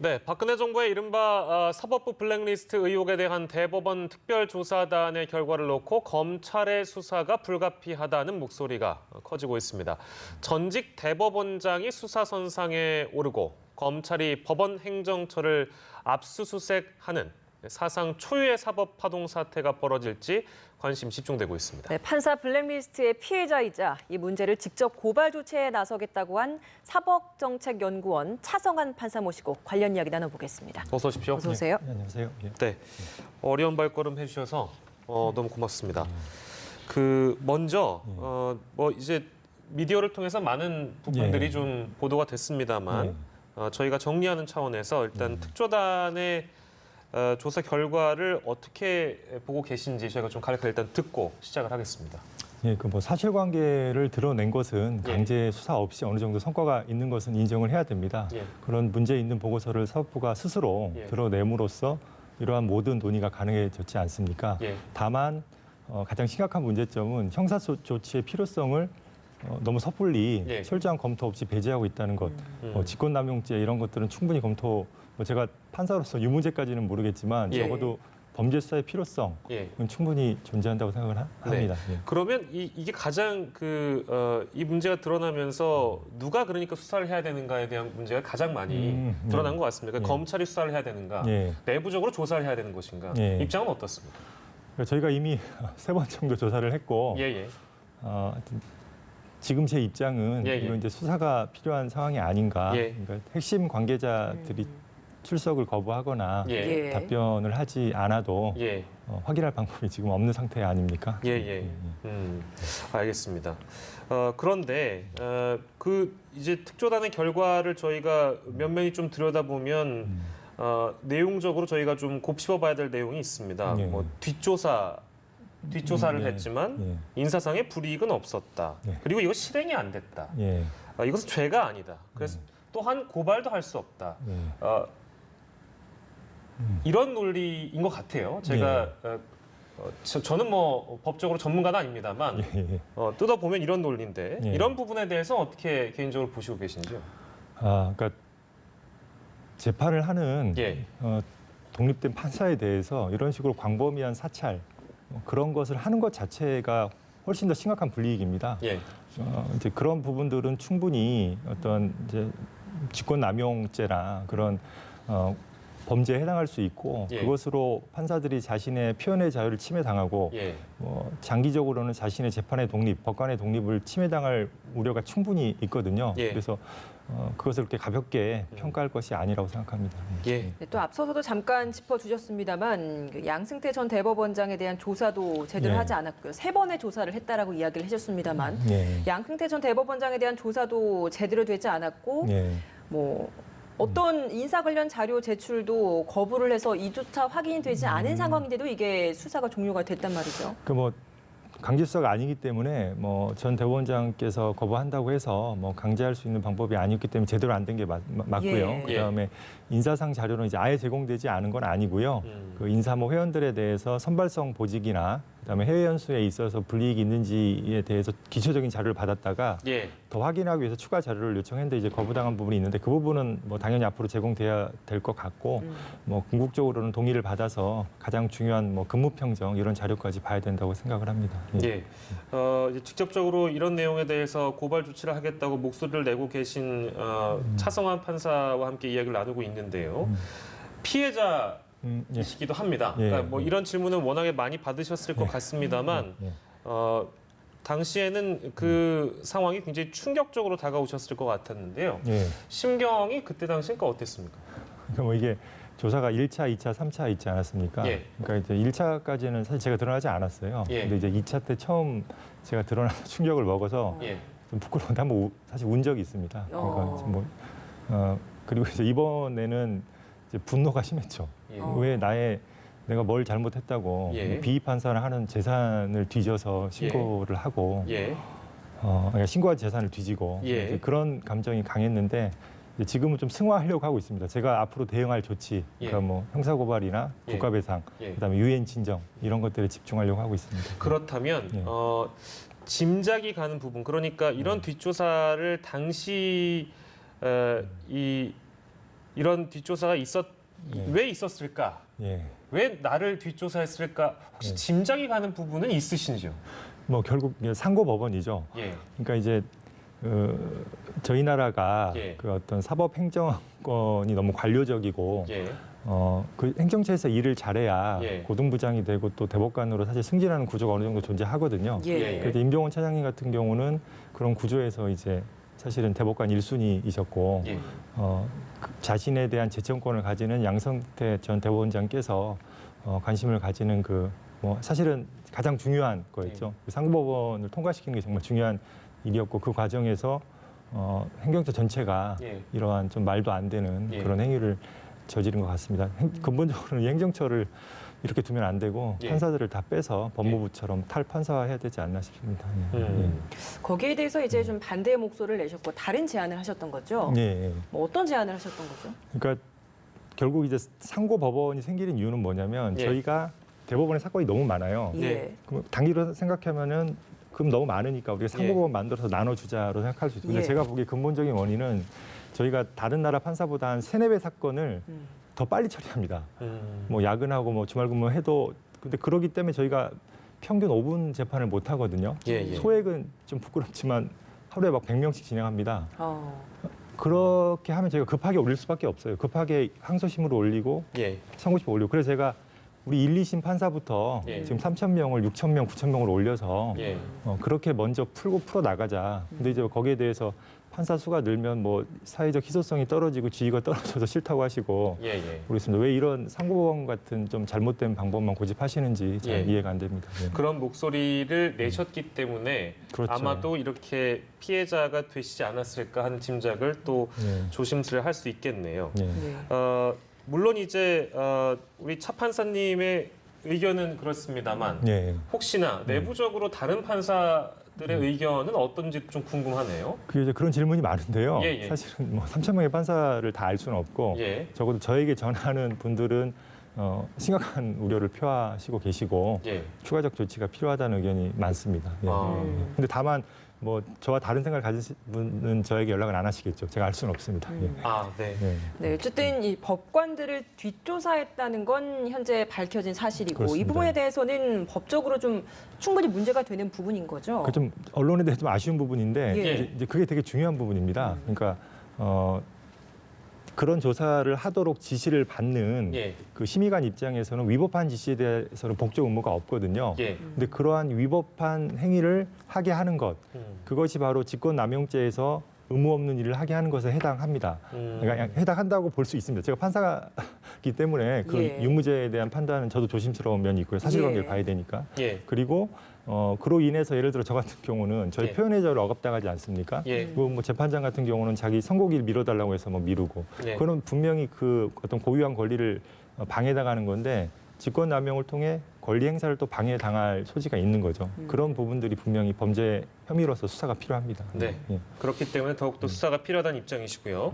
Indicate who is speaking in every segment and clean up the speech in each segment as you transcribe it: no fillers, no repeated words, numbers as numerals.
Speaker 1: 네, 박근혜 정부의 이른바 사법부 블랙리스트 의혹에 대한 대법원 특별조사단의 결과를 놓고 검찰의 수사가 불가피하다는 목소리가 커지고 있습니다. 전직 대법원장이 수사선상에 오르고 검찰이 법원 행정처를 압수수색하는 사상 초유의 사법 파동 사태가 벌어질지 관심 집중되고 있습니다.
Speaker 2: 네, 판사 블랙리스트의 피해자이자 이 문제를 직접 고발 조치에 나서겠다고 한 사법정책연구원 차성한 판사 모시고 관련 이야기 나눠보겠습니다.
Speaker 1: 어서 오십시오.
Speaker 2: 어서 오세요.
Speaker 3: 네, 안녕하세요.
Speaker 1: 네, 어려운 발걸음 해주셔서 너무 고맙습니다. 먼저 이제 미디어를 통해서 많은 부분들이 좀 보도가 됐습니다만 저희가 정리하는 차원에서 일단 특조단의 조사 결과를 어떻게 보고 계신지 저희가 좀 간략하게 일단 듣고 시작을 하겠습니다.
Speaker 3: 예, 사실관계를 드러낸 것은 강제 수사 없이 어느 정도 성과가 있는 것은 인정을 해야 됩니다. 그런 문제 있는 보고서를 사법부가 스스로 드러냄으로써 이러한 모든 논의가 가능해졌지 않습니까? 다만 가장 심각한 문제점은 형사 조치의 필요성을 너무 섣불리 철저한 검토 없이 배제하고 있다는 것, 직권남용죄 이런 것들은 충분히 검토, 제가 판사로서 유무죄까지는 모르겠지만 적어도 범죄 수사의 필요성은 충분히 존재한다고 생각을 합니다.
Speaker 1: 그러면 이게 가장 이 문제가 드러나면서 누가 그러니까 수사를 해야 되는가에 대한 문제가 가장 많이 드러난 것 같습니다. 그러니까 검찰이 수사를 해야 되는가, 내부적으로 조사를 해야 되는 것인가, 입장은 어떻습니까?
Speaker 3: 저희가 이미 3번 정도 조사를 했고 지금 제 입장은 이건 이제 수사가 필요한 상황이 아닌가. 그러니까 핵심 관계자들이 출석을 거부하거나 답변을 하지 않아도 확인할 방법이 지금 없는 상태 아닙니까?
Speaker 1: 알겠습니다. 그런데 이제 특조단의 결과를 저희가 면면히 좀 들여다보면 내용적으로 저희가 좀 곱씹어봐야 될 내용이 있습니다. 뒷조사를 했지만 인사상의 불이익은 없었다. 그리고 이거 실행이 안 됐다. 이것은 죄가 아니다. 그래서 또한 고발도 할 수 없다. 이런 논리인 것 같아요. 제가 저는 법적으로 전문가는 아닙니다만 뜯어보면 이런 논리인데 이런 부분에 대해서 어떻게 개인적으로 보시고 계신지요?
Speaker 3: 그러니까 재판을 하는 독립된 판사에 대해서 이런 식으로 광범위한 사찰 그런 것을 하는 것 자체가 훨씬 더 심각한 불이익입니다. 이제 그런 부분들은 충분히 어떤 이제 직권남용죄나 그런 범죄에 해당할 수 있고 그것으로 판사들이 자신의 표현의 자유를 침해당하고 장기적으로는 자신의 재판의 독립, 법관의 독립을 침해당할 우려가 충분히 있거든요. 그래서 그것을 그렇게 가볍게 평가할 것이 아니라고 생각합니다.
Speaker 2: 또 앞서서도 잠깐 짚어주셨습니다만 양승태 전 대법원장에 대한 조사도 제대로 하지 않았고요. 3번의 조사를 했다라고 이야기를 해주셨습니다만 양승태 전 대법원장에 대한 조사도 제대로 되지 않았고 어떤 인사 관련 자료 제출도 거부를 해서 이조차 확인이 되지 않은 상황인데도 이게 수사가 종료가 됐단 말이죠.
Speaker 3: 강제 수사가 아니기 때문에 전 대법원장께서 거부한다고 해서 강제할 수 있는 방법이 아니었기 때문에 제대로 안 된 게 맞고요. 그다음에 인사상 자료는 이제 아예 제공되지 않은 건 아니고요. 그 인사모 회원들에 대해서 선발성 보직이나 그다음에 해외 연수에 있어서 불이익이 있는지에 대해서 기초적인 자료를 받았다가 더 확인하기 위해서 추가 자료를 요청했는데 이제 거부당한 부분이 있는데 그 부분은 당연히 앞으로 제공돼야 될 것 같고 궁극적으로는 동의를 받아서 가장 중요한 근무 평정 이런 자료까지 봐야 된다고 생각을 합니다.
Speaker 1: 이제 직접적으로 이런 내용에 대해서 고발 조치를 하겠다고 목소리를 내고 계신 차성한 판사와 함께 이야기를 나누고 있는데요. 피해자이시기도 합니다. 그러니까 이런 질문은 워낙에 많이 받으셨을 것 같습니다만 당시에는 그 상황이 굉장히 충격적으로 다가오셨을 것 같았는데요. 심경이 그때 당시니까 어땠습니까?
Speaker 3: 그러니까 이게 조사가 1차, 2차, 3차 있지 않았습니까? 그러니까 이제 1차까지는 사실 제가 드러나지 않았어요. 근데 이제 2차 때 처음 제가 드러나서 충격을 먹어서 좀 부끄러운데 한번 사실 운 적이 있습니다. 그러니까 그리고 이제 이번에는 이제 분노가 심했죠. 왜 내가 뭘 잘못했다고 비위 판사를 하는 재산을 뒤져서 신고를 하고 그러니까 신고한 재산을 뒤지고 그런 감정이 강했는데 지금은 좀 승화하려고 하고 있습니다. 제가 앞으로 대응할 조치, 그러니까 형사고발이나 국가배상, 그다음에 유엔 진정 이런 것들에 집중하려고 하고 있습니다.
Speaker 1: 그렇다면 짐작이 가는 부분, 그러니까 이런 뒷조사를 당시 이 이런 뒷조사가 왜 있었을까?
Speaker 3: 예.
Speaker 1: 왜 나를 뒷조사했을까? 혹시 짐작이 가는 부분은 있으신지요?
Speaker 3: 뭐 결국 상고법원이죠.
Speaker 1: 예.
Speaker 3: 그러니까 이제 저희 나라가
Speaker 1: 예.
Speaker 3: 그 어떤 사법행정권이 너무 관료적이고
Speaker 1: 예.
Speaker 3: 그 행정처에서 일을 잘해야
Speaker 1: 예.
Speaker 3: 고등부장이 되고 또 대법관으로 사실 승진하는 구조가 어느 정도 존재하거든요.
Speaker 2: 예.
Speaker 3: 그래서 임병원 차장님 같은 경우는 그런 구조에서 이제 사실은 대법관 1순위이셨고
Speaker 1: 예.
Speaker 3: 자신에 대한 재청권을 가지는 양성태 전 대법원장께서 관심을 가지는 뭐 사실은 가장 중요한 거였죠. 그 상고법원을 통과시키는 게 정말 중요한 일이었고 그 과정에서 행정처 전체가 이러한 좀 말도 안 되는 그런 행위를 저지른 것 같습니다. 근본적으로는 이 행정처를 이렇게 두면 안 되고 판사들을 다 빼서 법무부처럼 탈판사화해야 되지 않나 싶습니다.
Speaker 2: 거기에 대해서 이제 좀 반대의 목소리를 내셨고 다른 제안을 하셨던 거죠?
Speaker 3: 예.
Speaker 2: 뭐 어떤 제안을 하셨던 거죠?
Speaker 3: 그러니까 결국 이제 상고법원이 생기는 이유는 뭐냐면 저희가 대법원의 사건이 너무 많아요. 그럼 단기로 생각하면은 그럼 너무 많으니까 우리가 상고법원 만들어서 나눠주자로 생각할 수 있고 근데 제가 보기에 근본적인 원인은 저희가 다른 나라 판사보다 한 3-4배 사건을 더 빨리 처리합니다. 뭐 야근하고 뭐 주말 근무해도 근데 그러기 때문에 저희가 평균 5분 재판을 못 하거든요. 소액은 좀 부끄럽지만 하루에 막 100명씩 진행합니다. 그렇게 하면 저희가 급하게 올릴 수밖에 없어요. 급하게 항소심으로 올리고 선고심 올리고 그래서 제가 우리 1, 2심 판사부터 지금 3,000명을 6,000명, 9,000명으로 올려서 그렇게 먼저 풀어 나가자. 근데 이제 거기에 대해서 판사 수가 늘면 뭐 사회적 희소성이 떨어지고 지위가 떨어져서 싫다고 하시고 모르겠습니다. 왜 이런 상고법원 같은 좀 잘못된 방법만 고집하시는지 잘 이해가 안 됩니다.
Speaker 1: 그런 목소리를 내셨기 때문에
Speaker 3: 그렇죠.
Speaker 1: 아마도 이렇게 피해자가 되시지 않았을까 하는 짐작을 또 조심스레 할 수 있겠네요. 물론 이제 우리 차 판사님의 의견은 그렇습니다만 혹시나 내부적으로 다른 판사들의 의견은 어떤지 좀 궁금하네요.
Speaker 3: 그게 이제 그런 질문이 많은데요. 사실은 뭐 3,000명의 판사를 다 알 수는 없고 적어도 저에게 전하는 분들은 심각한 우려를 표하시고 계시고 추가적 조치가 필요하다는 의견이 많습니다. 근데 다만 뭐 저와 다른 생각을 가진 분은 저에게 연락을 안 하시겠죠. 제가 알 수는 없습니다.
Speaker 2: 네, 어쨌든 이 법관들을 뒷조사했다는 건 현재 밝혀진 사실이고
Speaker 3: 그렇습니다.
Speaker 2: 이 부분에 대해서는 법적으로 좀 충분히 문제가 되는 부분인 거죠.
Speaker 3: 그 좀 언론에 대해 좀 아쉬운 부분인데 이제 그게 되게 중요한 부분입니다. 그러니까 그런 조사를 하도록 지시를 받는 그 심의관 입장에서는 위법한 지시에 대해서는 복적 의무가 없거든요. 근데 그러한 위법한 행위를 하게 하는 것, 그것이 바로 직권남용죄에서 의무 없는 일을 하게 하는 것에 해당합니다. 그러니까 해당한다고 볼 수 있습니다. 제가 판사이기 때문에 그 유무죄에 대한 판단은 저도 조심스러운 면이 있고요. 사실관계를 봐야 되니까. 그리고 그로 인해서 예를 들어 저 같은 경우는 저희 표현의 자유를 억압당하지 않습니까? 그리고 뭐 재판장 같은 경우는 자기 선고기를 미뤄달라고 해서 뭐 미루고 그건 분명히 그 어떤 고유한 권리를 방해당하는 건데 직권남용을 통해 권리 행사를 또 방해당할 소지가 있는 거죠. 그런 부분들이 분명히 범죄 혐의로서 수사가 필요합니다.
Speaker 1: 그렇기 때문에 더욱더 수사가 필요하다는 입장이시고요.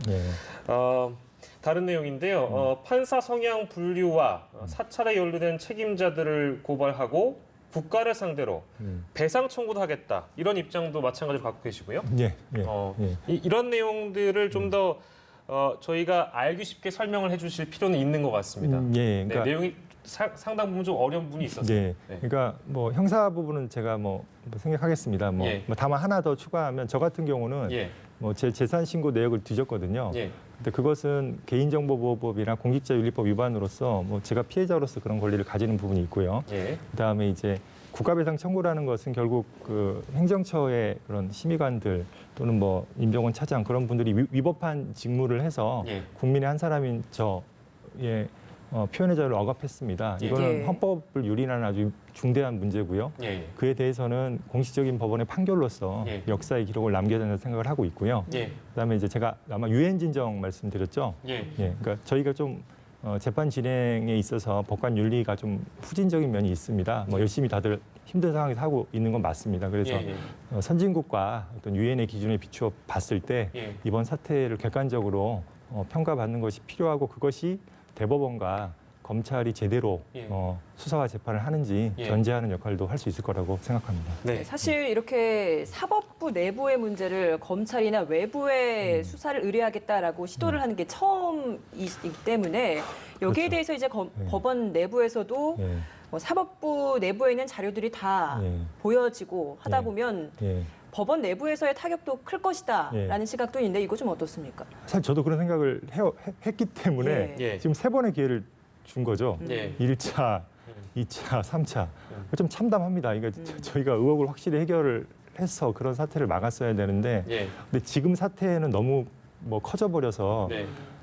Speaker 1: 다른 내용인데요. 판사 성향 분류와 사찰에 연루된 책임자들을 고발하고 국가를 상대로 배상 청구도 하겠다. 이런 입장도 마찬가지로 갖고 계시고요. 이런 내용들을 좀 더 저희가 알기 쉽게 설명을 해주실 필요는 있는 것 같습니다.
Speaker 3: 그러니까
Speaker 1: 내용이 상당 부분 좀 어려운 부분이 있었어요.
Speaker 3: 그러니까 뭐 형사 부분은 제가 뭐 생각하겠습니다. 뭐 다만 하나 더 추가하면 저 같은 경우는 뭐 제 재산 신고 내역을 뒤졌거든요. 근데 그것은 개인정보보호법이나 공직자윤리법 위반으로서 뭐 제가 피해자로서 그런 권리를 가지는 부분이 있고요. 그다음에 이제 국가배상 청구라는 것은 결국 그 행정처의 그런 심의관들 또는 뭐 임병원 차장 그런 분들이 위법한 직무를 해서 국민의 한 사람인 저의 표현의 자유를 억압했습니다. 이거는 헌법을 유린하는 아주 중대한 문제고요. 그에 대해서는 공식적인 법원의 판결로서 역사의 기록을 남겨야 된다는 생각을 하고 있고요. 그다음에 이제 제가 아마 유엔 진정 말씀드렸죠. 그러니까 저희가 좀 재판 진행에 있어서 법관 윤리가 좀 후진적인 면이 있습니다. 뭐 열심히 다들 힘든 상황에서 하고 있는 건 맞습니다. 그래서 선진국과 어떤 유엔의 기준에 비추어 봤을 때 이번 사태를 객관적으로 평가받는 것이 필요하고 그것이 대법원과 검찰이 제대로 수사와 재판을 하는지 견제하는 역할도 할 수 있을 거라고 생각합니다.
Speaker 2: 네. 사실 이렇게 사법부 내부의 문제를 검찰이나 외부의 수사를 의뢰하겠다라고 시도를 하는 게 처음이기 때문에 여기에
Speaker 3: 그렇죠.
Speaker 2: 대해서 이제 법원 내부에서도 뭐 사법부 내부에 있는 자료들이 다 보여지고 하다 보면 법원 내부에서의 타격도 클 것이다라는 시각도 있는데 이거 좀 어떻습니까?
Speaker 3: 사실 저도 그런 생각을 했기 때문에 지금 3번의 기회를 준 거죠. 1차, 2차, 3차. 좀 참담합니다. 그러니까 저희가 의혹을 확실히 해결을 해서 그런 사태를 막았어야 되는데 근데 지금 사태는 너무 뭐 커져버려서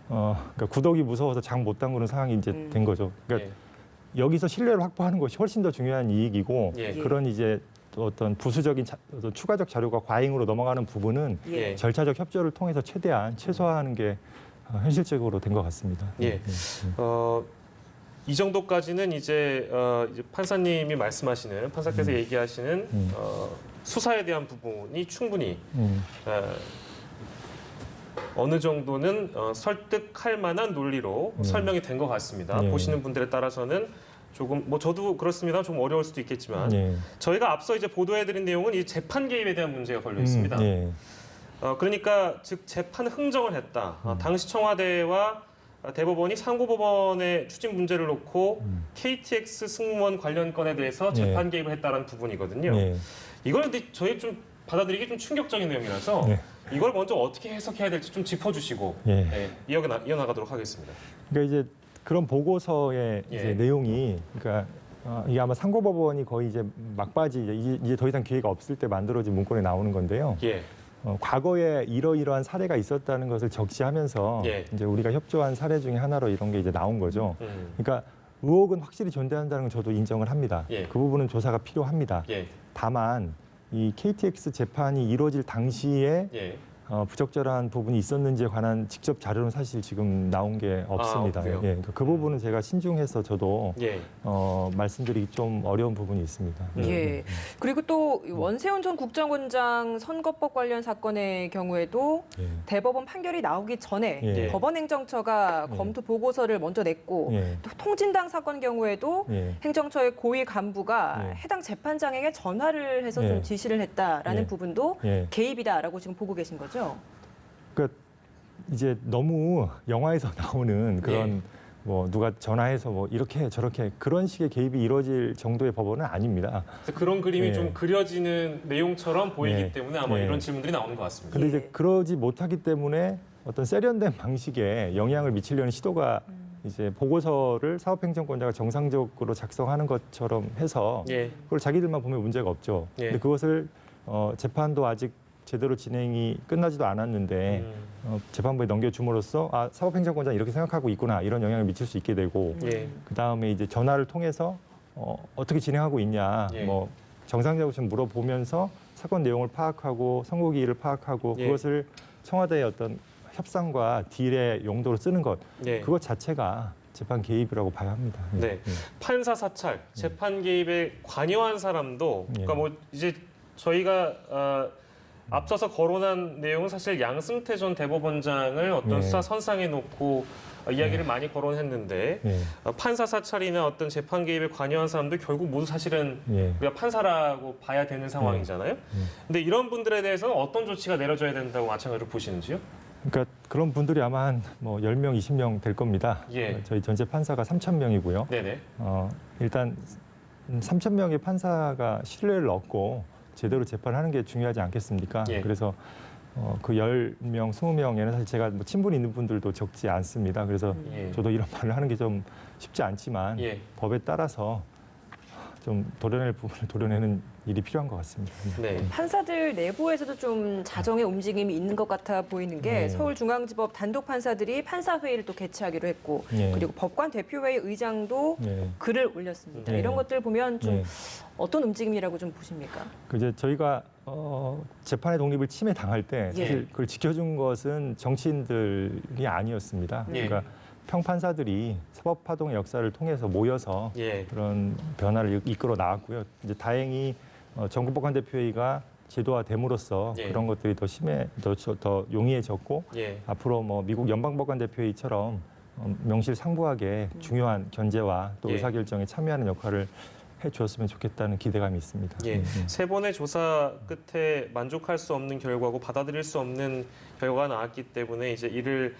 Speaker 3: 그러니까 구더기 무서워서 장 못 담그는 상황이 이제 된 거죠. 그러니까 여기서 신뢰를 확보하는 것이 훨씬 더 중요한 이익이고 그런 이제 어떤 부수적인 어떤 추가적 자료가 과잉으로 넘어가는 부분은 절차적 협조를 통해서 최대한 최소화하는 게 현실적으로 된 것 같습니다.
Speaker 1: 이 정도까지는 이제 판사님이 말씀하시는 판사께서 얘기하시는 수사에 대한 부분이 충분히 어느 정도는 설득할 만한 논리로 설명이 된 것 같습니다. 보시는 분들에 따라서는 조금 뭐 저도 그렇습니다. 좀 어려울 수도 있겠지만 저희가 앞서 이제 보도해드린 내용은 이 재판 개입에 대한 문제가 걸려 있습니다. 그러니까 즉 재판 흥정을 했다. 당시 청와대와 대법원이 상고법원의 추진 문제를 놓고 KTX 승무원 관련 건에 대해서 재판 개입을 했다는 부분이거든요. 이걸 근데 저희 좀 받아들이기 좀 충격적인 내용이라서 이걸 먼저 어떻게 해석해야 될지 좀 짚어주시고 이어나가도록 하겠습니다.
Speaker 3: 그러니까 이제 그런 보고서의 이제 내용이 그러니까 이게 아마 상고법원이 거의 이제 막바지 이제 더 이상 기회가 없을 때 만들어진 문건에 나오는 건데요. 과거에 이러이러한 사례가 있었다는 것을 적시하면서 이제 우리가 협조한 사례 중에 하나로 이런 게 이제 나온 거죠. 그러니까 의혹은 확실히 존재한다는 건 저도 인정을 합니다. 그 부분은 조사가 필요합니다. 다만 이 KTX 재판이 이루어질 당시에 부적절한 부분이 있었는지에 관한 직접 자료는 사실 지금 나온 게 없습니다. 그러니까 그 부분은 제가 신중해서 저도 말씀드리기 좀 어려운 부분이 있습니다.
Speaker 2: 그리고 또 원세훈 전 국정원장 선거법 관련 사건의 경우에도 대법원 판결이 나오기 전에 법원행정처가 검토 보고서를 먼저 냈고 또 통진당 사건 경우에도 행정처의 고위 간부가 해당 재판장에게 전화를 해서 좀 지시를 했다라는 부분도 개입이다라고 지금 보고 계신 거죠?
Speaker 3: 그러니까 이제 너무 영화에서 나오는 그런 뭐 누가 전화해서 뭐 이렇게 저렇게 그런 식의 개입이 이루어질 정도의 법원은 아닙니다.
Speaker 1: 그런 그림이 좀 그려지는 내용처럼 보이기 때문에 아마 이런 질문들이 나오는 것 같습니다.
Speaker 3: 근데 이제 그러지 못하기 때문에 어떤 세련된 방식의 영향을 미치려는 시도가 이제 보고서를 사법행정권자가 정상적으로 작성하는 것처럼 해서 그걸 자기들만 보면 문제가 없죠. 근데 그것을 재판도 아직 제대로 진행이 끝나지도 않았는데 재판부에 넘겨줌으로써 사법행정권자는 이렇게 생각하고 있구나 이런 영향을 미칠 수 있게 되고 그다음에 이제 전화를 통해서 어떻게 진행하고 있냐 뭐 정상적으로 좀 물어보면서 사건 내용을 파악하고 선고기일을 파악하고 그것을 청와대의 어떤 협상과 딜의 용도로 쓰는 것 그것 자체가 재판 개입이라고 봐야 합니다.
Speaker 1: 판사 사찰, 재판 개입에 관여한 사람도 그러니까 뭐 이제 저희가 앞서서 거론한 내용은 사실 양승태 전 대법원장을 어떤 수사 선상에 놓고 이야기를 많이 거론했는데 판사 사찰이나 어떤 재판 개입에 관여한 사람도 결국 모두 사실은 우리가 판사라고 봐야 되는 상황이잖아요. 근데 이런 분들에 대해서는 어떤 조치가 내려져야 된다고 마찬가지로 보시는지요?
Speaker 3: 그러니까 그런 분들이 아마 한 뭐 10명, 20명 될 겁니다. 저희 전체 판사가 3,000명이고요. 일단 3,000명의 판사가 신뢰를 얻고 제대로 재판하는 게 중요하지 않겠습니까? 그래서 그 10명, 20명에는 사실 제가 뭐 친분이 있는 분들도 적지 않습니다. 그래서 저도 이런 말을 하는 게 좀 쉽지 않지만 법에 따라서 좀 도려낼 부분을 도려내는 일이 필요한 것 같습니다.
Speaker 2: 판사들 내부에서도 좀 자정의 움직임이 있는 것 같아 보이는 게 서울중앙지법 단독 판사들이 판사회의를 또 개최하기로 했고 그리고 법관 대표회의 의장도 글을 올렸습니다. 이런 것들 보면 좀 어떤 움직임이라고 좀 보십니까?
Speaker 3: 이제 저희가 재판의 독립을 침해당할 때 사실 그걸 지켜준 것은 정치인들이 아니었습니다. 그러니까 평판사들이 사법파동의 역사를 통해서 모여서 그런 변화를 이끌어 나왔고요. 이제 다행히 전국법관대표회의가 제도화됨으로써 그런 것들이 더 용이해졌고 앞으로 뭐 미국 연방법관대표회의처럼 명실상부하게 중요한 견제와 또 의사결정에 참여하는 역할을 해주었으면 좋겠다는 기대감이 있습니다.
Speaker 1: 예, 세 번의 조사 끝에 만족할 수 없는 결과고 받아들일 수 없는 결과가 나왔기 때문에 이제 이를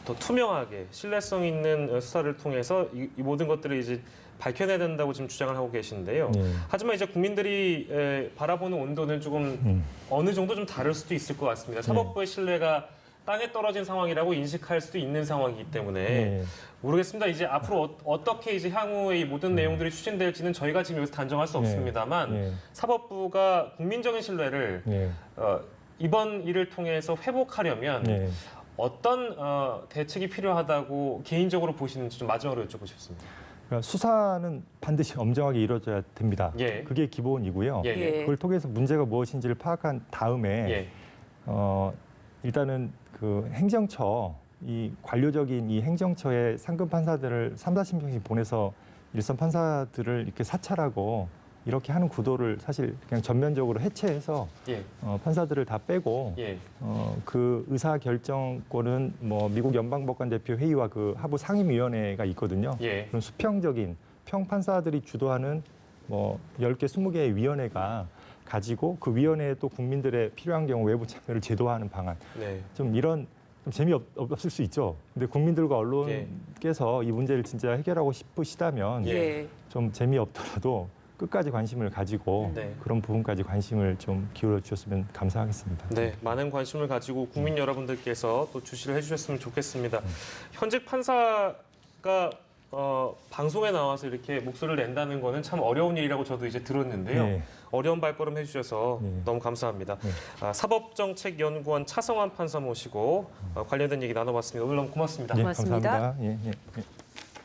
Speaker 1: 더 투명하게 신뢰성 있는 수사를 통해서 이 모든 것들을 이제 밝혀내야 된다고 지금 주장을 하고 계신데요. 하지만 이제 국민들이 바라보는 온도는 조금 어느 정도 좀 다를 수도 있을 것 같습니다. 사법부의 신뢰가 땅에 떨어진 상황이라고 인식할 수도 있는 상황이기 때문에 모르겠습니다. 이제 앞으로 어떻게 이제 향후의 이 모든 내용들이 추진될지는 저희가 지금 여기서 단정할 수 없습니다만 사법부가 국민적인 신뢰를 이번 일을 통해서 회복하려면 어떤 대책이 필요하다고 개인적으로 보시는지 좀 마지막으로 여쭙고 싶습니다.
Speaker 3: 그러니까 수사는 반드시 엄정하게 이루어져야 됩니다. 그게 기본이고요. 그걸 통해서 문제가 무엇인지를 파악한 다음에 일단은 그 행정처, 이 관료적인 이 행정처의 상급 판사들을 3, 40명씩 보내서 일선 판사들을 이렇게 사찰하고 이렇게 하는 구도를 사실 그냥 전면적으로 해체해서 판사들을 다 빼고 그 의사 결정권은 뭐 미국 연방법관대표 회의와 그 하부 상임위원회가 있거든요. 그런 수평적인 평판사들이 주도하는 뭐 10개, 20개의 위원회가 가지고 그 위원회에 또 국민들의 필요한 경우 외부 참여를 제도화하는 방안. 좀 이런 좀 재미없을 수 있죠. 근데 국민들과 언론께서 이 문제를 진짜 해결하고 싶으시다면 좀 재미없더라도 끝까지 관심을 가지고 그런 부분까지 관심을 좀 기울여 주셨으면 감사하겠습니다.
Speaker 1: 네, 많은 관심을 가지고 국민 여러분들께서 또 주시를 해주셨으면 좋겠습니다. 현직 판사가 방송에 나와서 이렇게 목소리를 낸다는 거는 참 어려운 일이라고 저도 이제 들었는데요. 어려운 발걸음 해주셔서 너무 감사합니다. 사법정책연구원 차성환 판사 모시고 관련된 얘기 나눠봤습니다. 오늘 너무 고맙습니다.
Speaker 2: 고맙습니다.
Speaker 3: 감사합니다.